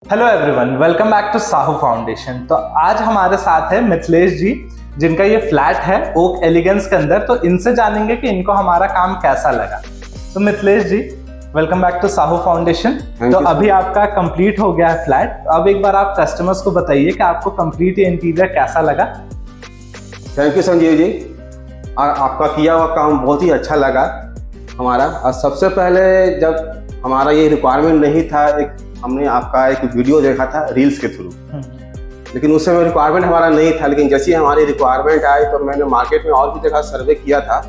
Hello everyone, welcome back to Sahu foundation. तो आज हमारे साथ है मिथिलेश जी, जिनका ये फ्लैट है ओक एलिगेंस के अंदर। तो इनसे जानेंगे कि इनको हमारा काम कैसा लगा। तो Mithilesh ji, welcome back to Sahu foundation. तो अभी आपका कंप्लीट हो गया है फ्लैट। अब एक बार आप कस्टमर्स को बताइए कि आपको कंप्लीट ये इंटीरियर कैसा लगा। थैंक यू संजीव जी, और आपका किया हुआ काम बहुत ही अच्छा लगा हमारा। और सबसे पहले जब हमारा ये रिक्वायरमेंट नहीं था, हमने आपका एक वीडियो देखा था रील्स के थ्रू, लेकिन उस समय रिक्वायरमेंट हमारा नहीं था। लेकिन जैसे ही हमारी रिक्वायरमेंट आई तो मैंने मार्केट में और भी जगह सर्वे किया था,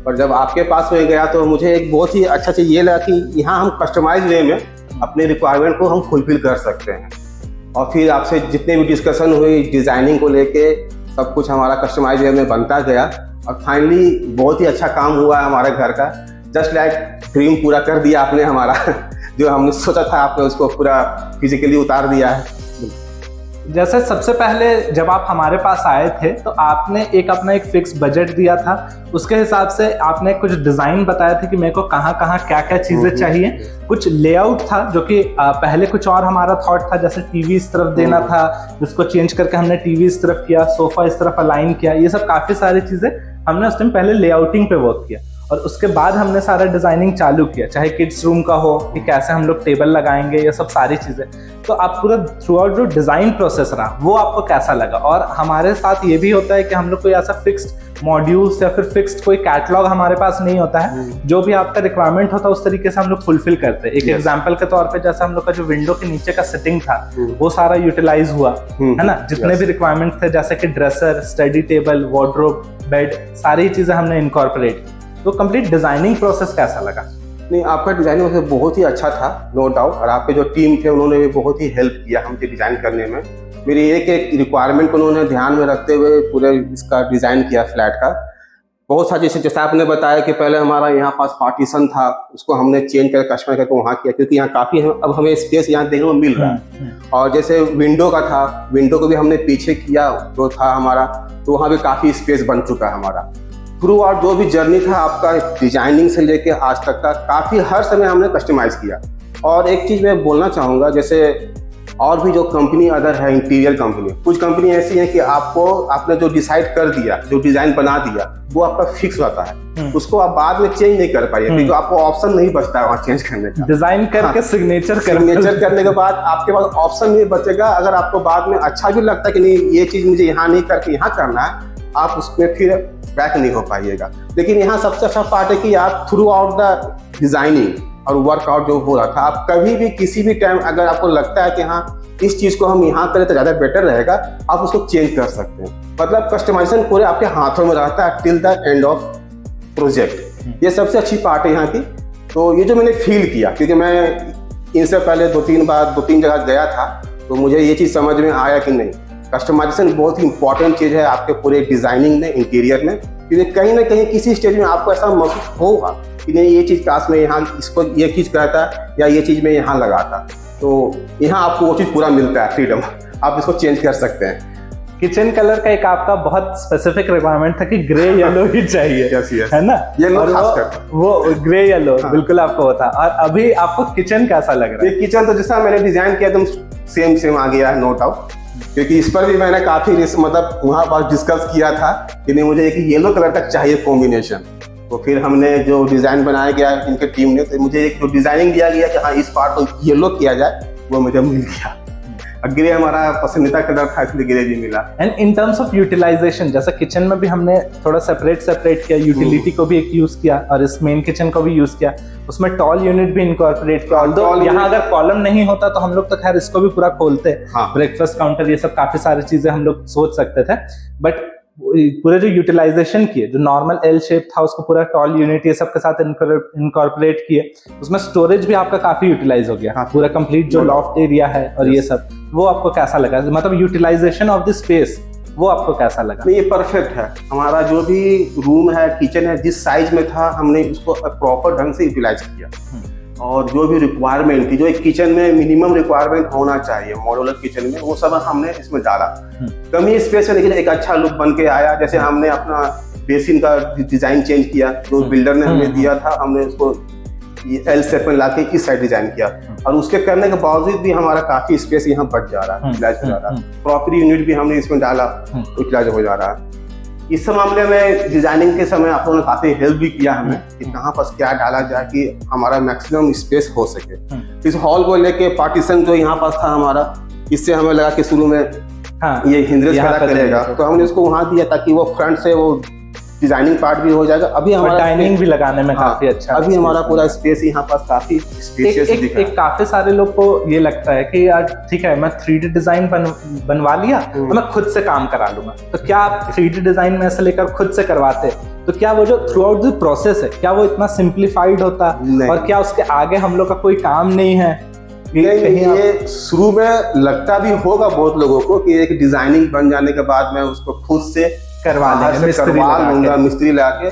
पर जब आपके पास में गया तो मुझे एक बहुत ही अच्छा चीज़ ये लगा कि यहाँ हम कस्टमाइज वे में अपने रिक्वायरमेंट को हम फुलफिल कर सकते हैं। और फिर आपसे जितने भी डिस्कशन हुई डिज़ाइनिंग को लेके, सब कुछ हमारा कस्टमाइज वे में बनता गया और फाइनली बहुत ही अच्छा काम हुआ है हमारे घर का। जस्ट लाइक ड्रीम पूरा कर दिया आपने हमारा जो हमने सोचा था आपने उसको पूरा फिजिकली उतार दिया है। जैसे सबसे पहले जब आप हमारे पास आए थे तो आपने अपना एक फिक्स बजट दिया था। उसके हिसाब से आपने कुछ डिज़ाइन बताया था कि मेरे को कहाँ कहाँ क्या क्या चीज़ें चाहिए। कुछ लेआउट था जो कि पहले कुछ और हमारा थॉट था, जैसे टीवी इस तरफ देना था, जिसको चेंज करके हमने टीवी इस तरफ किया, सोफा इस तरफ अलाइन किया। ये सब काफ़ी सारी चीज़ें हमने उस टाइम पहले लेआउटिंग पे वर्क किया और उसके बाद हमने सारा डिज़ाइनिंग चालू किया, चाहे किड्स रूम का हो कि कैसे हम लोग टेबल लगाएंगे, ये सब सारी चीज़ें। तो आप पूरा थ्रू आउट जो डिज़ाइन प्रोसेस रहा वो आपको कैसा लगा। और हमारे साथ ये भी होता है कि हम लोग कोई ऐसा फिक्स्ड मॉड्यूल्स या फिर फिक्स्ड कोई कैटलॉग हमारे पास नहीं होता है। जो भी आपका रिक्वायरमेंट होता है उस तरीके से हम लोग फुलफिल करते हैं। एक एग्जाम्पल के तौर पे जैसे हम लोग का जो विंडो के नीचे का सेटिंग था वो सारा यूटिलाइज हुआ है ना। जितने भी रिक्वायरमेंट थे जैसे कि dresser, study table, wardrobe, bed, सारी चीज़ें हमने इनकॉर्पोरेट। तो कंप्लीट डिजाइनिंग प्रोसेस कैसा लगा? नहीं, आपका डिजाइनिंग प्रोसेस बहुत ही अच्छा था, नो डाउट। और आपके जो टीम थे उन्होंने भी बहुत ही हेल्प किया हमसे डिज़ाइन करने में। मेरी एक एक रिक्वायरमेंट को उन्होंने ध्यान में रखते हुए पूरे इसका डिज़ाइन किया फ्लैट का। बहुत सारी जैसे आपने बताया कि पहले हमारा यहाँ पास पार्टीशन था, उसको हमने चेंज कर कस्टमाइज करके वहाँ किया, क्योंकि यहाँ काफ़ी अब हमें स्पेस यहाँ देखने को मिल रहा है। और जैसे विंडो का था, विंडो को भी हमने पीछे किया जो था हमारा, तो वहाँ भी काफ़ी स्पेस बन चुका है हमारा। थ्रू आउट जो भी जर्नी था आपका डिजाइनिंग से लेके आज तक का, काफ़ी हर समय हमने कस्टमाइज किया। और एक चीज़ मैं बोलना चाहूँगा, जैसे और भी जो कंपनी अदर है इंटीरियर कंपनी, कुछ कंपनी ऐसी है कि आपने जो डिसाइड कर दिया, जो डिज़ाइन बना दिया, वो आपका फिक्स रहता है, उसको आप बाद में चेंज नहीं कर पाइए, क्योंकि आपको ऑप्शन नहीं बचता है वहाँ चेंज करने का। डिजाइन करके सिग्नेचर करने के बाद आपके पास ऑप्शन नहीं बचेगा। अगर आपको बाद में अच्छा भी लगता है कि नहीं ये चीज़ मुझे यहाँ नहीं करके यहाँ करना है, आप उसमें फिर बैक नहीं हो पाइएगा। लेकिन यहाँ सबसे अच्छा पार्ट है कि आप थ्रू आउट द डिजाइनिंग और वर्कआउट जो हो रहा था, आप कभी भी किसी भी टाइम अगर आपको लगता है कि हाँ इस चीज़ को हम यहाँ करें तो ज़्यादा बेटर रहेगा, आप उसको चेंज कर सकते हैं। मतलब कस्टमाइजेशन पूरे आपके हाथों में रहता है till the end of project. ये सबसे अच्छी पार्ट है यहाँ की। तो ये जो मैंने फील किया, क्योंकि मैं इनसे पहले दो तीन जगह गया था, तो मुझे ये चीज़ समझ में आया कि नहीं, कस्टमाइजेशन बहुत ही इंपॉर्टेंट चीज़ है आपके पूरे डिज़ाइनिंग में, इंटीरियर में। क्योंकि कहीं ना कहीं किसी स्टेज में आपको ऐसा महसूस होगा कि नहीं ये चीज़ काश में यहाँ इसको ये चीज़ करता या ये चीज़ में यहाँ लगाता, तो यहाँ आपको वो चीज़ पूरा मिलता है, फ्रीडम, आप इसको चेंज कर सकते हैं। किचन कलर का एक आपका बहुत स्पेसिफिक रिक्वायरमेंट था कि ग्रे येलो ही चाहिए, है ना, येलो वो ग्रे येलो बिल्कुल आपको होता। और अभी आपको किचन कैसा लग रहा है? ये किचन तो जैसा मैंने डिजाइन किया एकदम सेम आ गया है, नो डाउट। क्योंकि इस पर भी मैंने काफ़ी मतलब वहाँ पर डिस्कस किया था कि नहीं मुझे एक येलो कलर का चाहिए कॉम्बिनेशन। तो फिर हमने जो डिज़ाइन बनाया गया इनके टीम ने, तो मुझे एक जो डिज़ाइनिंग दिया गया कि हाँ इस पार्ट को येलो किया जाए, वो मुझे मिल गया। ग्रे हमारा पसंदीदा कलर था, इसलिए ग्रे भी मिला। And in terms of utilisation, जैसे किचन में भी हमने थोड़ा सेपरेट किया, यूटिलिटी को भी एक यूज किया और इस मेन किचन को भी यूज किया। उसमें टॉल यूनिट भी इनकॉर्पोरेट किया। ऑल्दो यहाँ अगर कॉलम नहीं होता तो हम लोग तो खैर इसको भी पूरा खोलते, ब्रेकफास्ट काउंटर, ये सब काफी सारी चीजें हम लोग सोच सकते थे। बट पूरे जो यूटिलाइजेशन किए, जो नॉर्मल एल शेप था उसको पूरा टॉल यूनिट ये सब के साथ इनकॉर्पोरेट किए। उसमें स्टोरेज भी आपका काफी यूटिलाइज हो गया, पूरा कंप्लीट जो लॉफ्ट एरिया है और ये सब, वो आपको कैसा लगा? मतलब यूटिलाइजेशन ऑफ द स्पेस वो आपको कैसा लगा? ये परफेक्ट है। हमारा जो भी रूम है, किचन है, जिस साइज में था हमने उसको प्रॉपर ढंग से यूटिलाइज किया। और जो भी रिक्वायरमेंट थी, जो एक किचन में मिनिमम रिक्वायरमेंट होना चाहिए मॉड्यूलर किचन में, वो सब हमने इसमें डाला। कमी स्पेस है लेकिन एक अच्छा लुक बन के आया। जैसे हमने अपना बेसिन का डिजाइन चेंज किया, जो बिल्डर ने हमें दिया था, हमने उसको ये एल शेप में लाके इस साइड डिजाइन किया, और उसके करने के बावजूद भी हमारा काफी स्पेस यहाँ बच जा रहा है, यूटिलाइज हो जा रहा है। प्रॉपर्टी यूनिट भी हमने इसमें डाला, यूटिलाइज हो जा रहा है। इस मामले में डिजाइनिंग के समय आप लोगों ने काफी हेल्प भी किया हमें कि कहाँ पर क्या डाला जाए कि हमारा मैक्सिमम स्पेस हो सके। इस हॉल को लेके पार्टीशन जो यहाँ पास था हमारा, इससे हमें लगा कि शुरू में ये हिंद्रेज पैदा करेगा, तो हमने इसको वहाँ दिया ताकि वो फ्रंट से वो डिजाइनिंग पार्ट भी हो जाएगा। अभी हमारा डाइनिंग भी लगाने में काफी अच्छा, अभी हमारा पूरा स्पेस यहाँ पास काफी स्पेशियस दिख रहा है। काफी सारे लोग को ये लगता है कि यार ठीक है, मैं 3D डिजाइन बनवा लिया तो मैं खुद से काम करा लूंगा। तो क्या आप 3D डिजाइन में से लेकर खुद से करवाते, तो क्या वो जो थ्रू आउट द प्रोसेस है, क्या वो इतना सिंप्लीफाइड होता, और क्या उसके आगे हम लोग का कोई काम नहीं है? ये शुरू में लगता भी होगा बहुत लोगों को कि एक डिजाइनिंग बन जाने के बाद मैं उसको खुद से करवा लूंगा मिस्त्री लाके,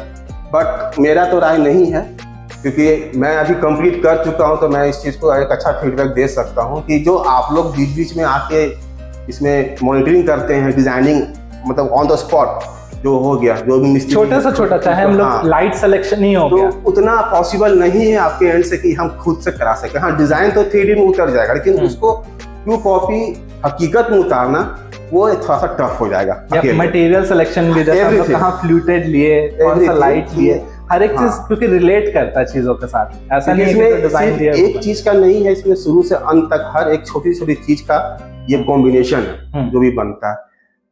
बट मेरा तो राय नहीं है, क्योंकि मैं अभी कंप्लीट कर चुका हूं, तो मैं इस चीज को एक अच्छा फीडबैक दे सकता हूं कि जो आप लोग बीच बीच में आके इसमें मॉनिटरिंग करते हैं, डिजाइनिंग मतलब ऑन द स्पॉट जो हो गया, जो भी मिस्त्री छोटा सा छोटा, चाहे हम लोग लाइट सिलेक्शन ही हो गया, तो उतना पॉसिबल नहीं है आपके एंड से कि हम खुद से करा सके। हाँ, डिजाइन तो 3D में उतर जाएगा, लेकिन उसको ट्रू कॉपी हकीकत में उतारना वो थोड़ा सा टफ हो जाएगा। मटेरियल सिलेक्शन भी, जैसे हम लोग कहाँ फ्लूटेड लिए, कौन सा लाइट लिए, हर एक चीज क्योंकि रिलेट करता है चीजों के साथ। ऐसा नहीं है कि डिजाइन दिया एक चीज का नहीं है, इसमें शुरू से अंत तक हर एक छोटी छोटी चीज का ये कॉम्बिनेशन है जो भी बनता है,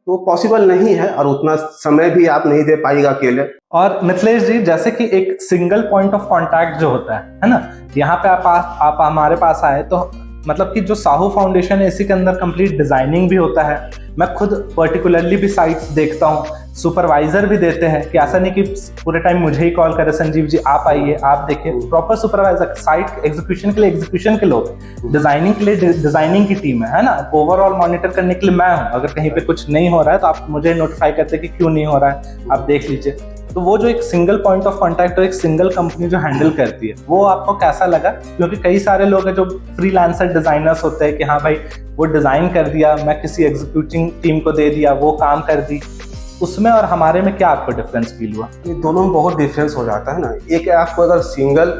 तो पॉसिबल नहीं है, और उतना समय भी आप नहीं दे पाएगा अकेले। और मिथिलेश जी, जैसे कि एक सिंगल पॉइंट ऑफ कांटेक्ट जो होता है ना, यहाँ पे आप हमारे पास आए तो मतलब कि जो साहू फाउंडेशन है, इसी के अंदर कंप्लीट डिजाइनिंग भी होता है। मैं खुद पर्टिकुलरली भी साइट्स देखता हूँ, सुपरवाइजर भी देते हैं कि ऐसा नहीं कि पूरे टाइम मुझे ही कॉल करे, संजीव जी आप आइए, आप देखिए। प्रॉपर सुपरवाइजर, साइट एग्जीक्यूशन के लिए एग्जीक्यूशन के लोग, डिजाइनिंग के लिए डिजाइनिंग की टीम है ना, ओवरऑल मॉनिटर करने के लिए मैं हूँ। अगर कहीं पे कुछ नहीं हो रहा है तो आप मुझे नोटिफाई करते हैं कि क्यों नहीं हो रहा है, आप देख लीजिए। तो वो जो एक सिंगल पॉइंट ऑफ कांटेक्ट और एक सिंगल कंपनी जो हैंडल करती है, वो आपको कैसा लगा? क्योंकि कई सारे लोग हैं जो फ्रीलांसर डिजाइनर्स होते हैं कि हाँ भाई वो डिजाइन कर दिया, मैं किसी एग्जीक्यूटिंग टीम को दे दिया, वो काम कर दी, उसमें और हमारे में क्या आपको डिफरेंस फील हुआ? ये दोनों में बहुत डिफरेंस हो जाता है ना। एक आपको अगर सिंगल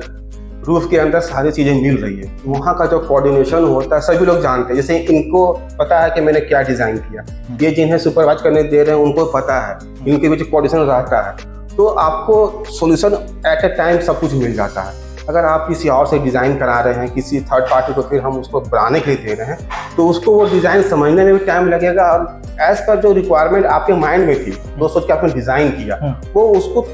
रूफ के अंदर सारी चीजें मिल रही है, वहाँ का जो कोऑर्डिनेशन होता है सभी लोग जानते हैं। जैसे इनको पता है कि मैंने क्या डिजाइन किया, ये जिन्हें सुपरवाइज करने दे रहे हैं उनको पता है, इनके बीच कोऑर्डिनेशन रहता है, तो आपको सॉल्यूशन एट ए टाइम सब कुछ मिल जाता है। अगर आप किसी और से डिज़ाइन करा रहे हैं, किसी थर्ड पार्टी को फिर हम उसको बनाने के लिए दे रहे हैं, तो उसको वो डिज़ाइन समझने में भी टाइम लगेगा, और एज पर जो रिक्वायरमेंट आपके माइंड में थी, वो सोच के आपने डिज़ाइन किया, वो उसको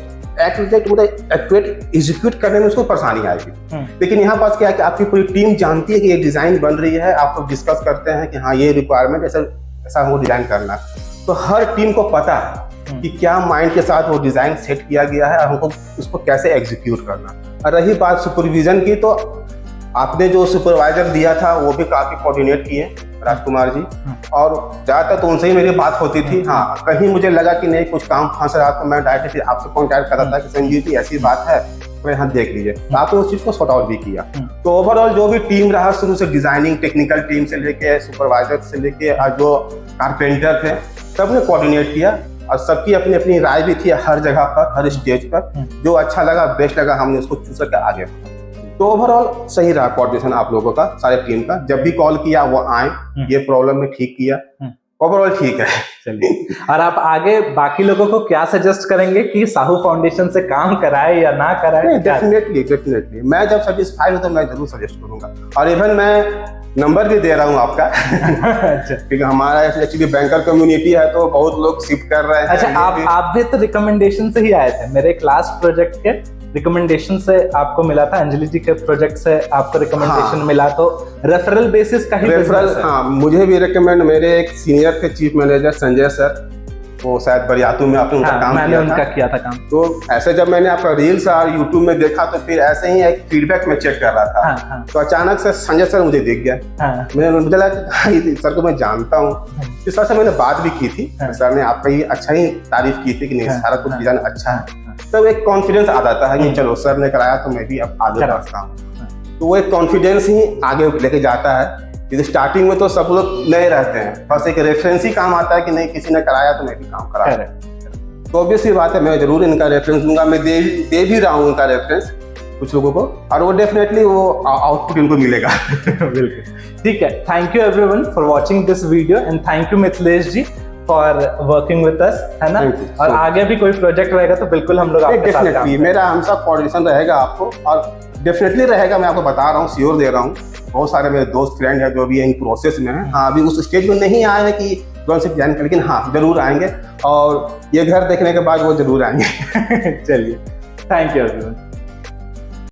एक्यूरेट एग्जीक्यूट करने में उसको परेशानी आएगी। लेकिन यहाँ पास क्या है कि आपकी पूरी टीम जानती है कि ये डिज़ाइन बन रही है, आप लोग डिस्कस करते हैं कि हाँ ये रिक्वायरमेंट ऐसा हमको डिज़ाइन करना है, तो हर टीम को पता है कि क्या माइंड के साथ वो डिजाइन सेट किया गया है और हमको उसको कैसे एग्जीक्यूट करना। और रही बात सुपरविजन की, तो आपने जो सुपरवाइजर दिया था वो भी काफी कोऑर्डिनेट किए राजकुमार जी, और ज्यादातर तो उनसे ही मेरी बात होती थी। हाँ, कहीं मुझे लगा कि नहीं कुछ काम फंस रहा तो मैं डायरेक्टली आपसे कॉन्टैक्ट करता था कि संजीव जी ऐसी बात है, तो यहाँ देख लीजिए, तो आपने उस चीज को सॉर्ट आउट भी किया। तो ओवरऑल जो भी टीम रहा शुरू से, डिजाइनिंग टेक्निकल टीम से लेके सुपरवाइजर से लेके और जो कारपेंटर थे, सबने कोऑर्डिनेट किया, और सबकी अपनी अपनी राय भी थी हर जगह पर, हर स्टेज पर। जो अच्छा लगा, बेस्ट लगा, हमने उसको चूज करके आगे। तो ओवरऑल सही रहा कोऑर्डिनेशन आप लोगों का, सारे टीम का। जब भी कॉल किया वो आए, ये प्रॉब्लम में ठीक किया, ओवरऑल ठीक है। चलिए, और आप आगे बाकी लोगों को क्या सजेस्ट करेंगे कि साहू फाउंडेशन से काम कराए या ना कराए? डेफिनेटली मैं जब सेटिस्फाइड हूँ तो मैं जरूर सजेस्ट करूंगा, और इवन मैं नंबर भी दे रहा हूँ आपका। अच्छा। क्योंकि हमारा एक्चुअली बैंकर कम्युनिटी है, तो बहुत लोग शिफ्ट कर रहे हैं। अच्छा, आप भी तो रिकमेंडेशन से ही आए थे। मेरे क्लास प्रोजेक्ट के रिकमेंडेशन से आपको मिला था, अंजलि जी के प्रोजेक्ट से आपको रिकमेंडेशन मिला, तो रेफरल बेसिस का ही रेफरल। हाँ, मुझे भी रिकमेंड, मेरे एक सीनियर थे चीफ मैनेजर संजय सर, वो शायद बरियातू में आपने उनका काम किया था काम। तो ऐसे जब मैंने आपका रील्स और यूट्यूब में देखा, तो फिर ऐसे ही एक फीडबैक में चेक कर रहा था। तो अचानक से संजय सर मुझे दिख गया। मुझे लगा कि सर को मैं जानता हूँ। इस सर से मैंने बात भी की थी, सर ने आपका ये अच्छा ही तारीफ की थी कि नहीं सारा कुछ डिजाइन अच्छा है। तब एक कॉन्फिडेंस आ जाता है कि चलो सर ने कराया तो मैं भी अब आगे बढ़ता हूँ। तो वो एक कॉन्फिडेंस ही आगे लेके जाता है। स्टार्टिंग में तो सब लोग नए रहते हैं, बस एक रेफरेंस ही काम आता है कि नहीं किसी ने कराया तो मैं भी काम करा। तो ऑब्वियसली बात है, मैं जरूर इनका रेफरेंस दूंगा, मैं दे भी रहा हूँ इनका रेफरेंस। कुछ लोगों को, और वो डेफिनेटली वो आउटपुट इनको मिलेगा। बिल्कुल ठीक है। Thank you everyone for watching this video and thank you Mithilesh ji for working with us, है ना। Thank you. और आगे भी कोई प्रोजेक्ट रहेगा तो बिल्कुल हम लोग आपके साथ डेफिनेटली मेरा हमेशा कोऑर्डिनेशन रहेगा आपको, और डेफिनेटली रहेगा, मैं आपको बता रहा हूँ, श्योर दे रहा हूँ। बहुत सारे मेरे दोस्त फ्रेंड है जो अभी इन प्रोसेस में है। हाँ, अभी उस स्टेज में नहीं आए हैं कि ड्रोन से डिजाइन कर, लेकिन हाँ जरूर आएंगे, और ये घर देखने के बाद वो जरूर आएंगे। चलिए, थैंक यू एवरीवन।